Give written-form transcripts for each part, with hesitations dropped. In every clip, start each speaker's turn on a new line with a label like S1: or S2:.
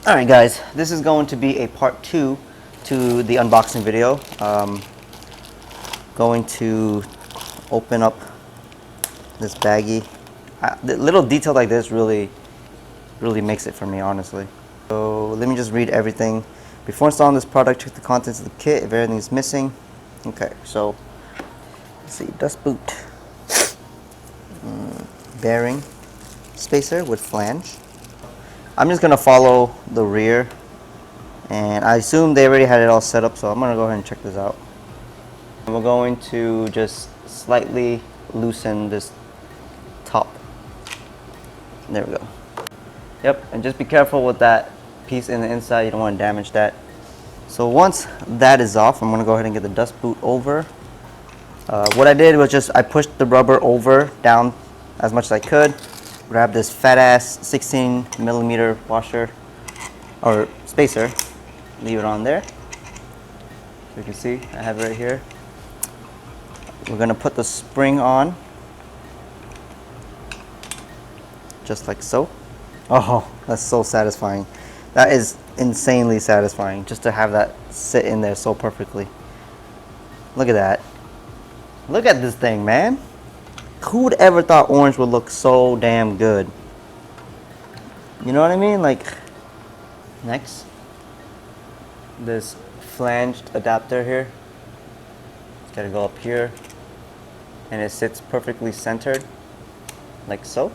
S1: Alright guys, this is going to be a part 2 to the unboxing video. Going to open up this baggie. The little detail like this really makes it for me, honestly. So let me just read everything. Before installing this product, check the contents of the kit if everything is missing. Okay, so let's see, dust boot, bearing spacer with flange. I'm just gonna follow the rear, and I assume they already had it all set up, so I'm gonna go ahead and check this out. And we're going to just slightly loosen this top. There we go. Yep, and just be careful with that piece in the inside. You don't want to damage that. So once that is off, I'm gonna go ahead and get the dust boot over. What I did was just I pushed the rubber over down as much as I could. Grab this fat ass 16mm washer or spacer, leave it on there. So you can see I have it right here. We're gonna put the spring on, just like so. Oh, that's so satisfying. That is insanely satisfying, just to have that sit in there so perfectly. Look at that. Look at this thing, man. Who'd ever thought orange would look so damn good? You know what I mean? Like, next, this flanged adapter here. It's gotta go up here, and it sits perfectly centered, like so.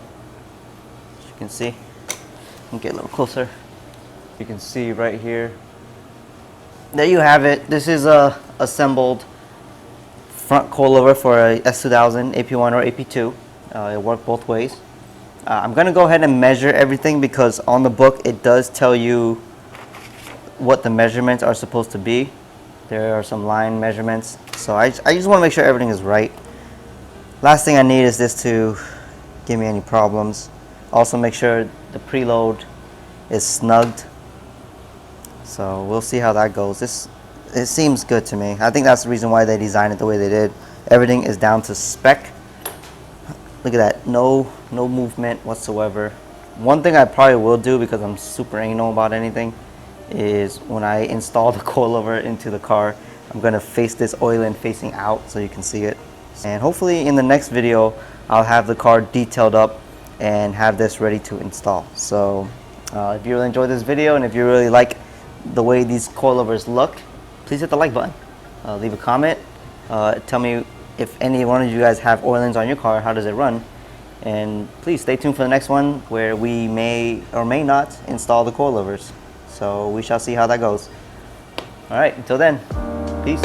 S1: As you can see, let me get a little closer. You can see right here. There you have it. This is a assembled front coilover for a S2000 AP1 or AP2. It worked both ways. I'm gonna go ahead and measure everything because on the book it does tell you what the measurements are supposed to be. There are some line measurements, so I just want to make sure everything is right. Last thing I need is this to give me any problems. Also make sure the preload is snugged. So we'll see how that goes. It seems good to me. I think that's the reason why they designed it the way they did. Everything is down to spec. Look at that, no movement whatsoever. One thing I probably will do, because I'm super anal about anything, is when I install the coilover into the car, I'm gonna face this Ohlin facing out so you can see it. And hopefully in the next video, I'll have the car detailed up and have this ready to install. So if you really enjoyed this video, and if you really like the way these coilovers look, please hit the like button. Leave a comment. Tell me if any one of you guys have Ohlins on your car, how does it run? And please stay tuned for the next one where we may or may not install the coilovers. So we shall see how that goes. All right, until then, peace.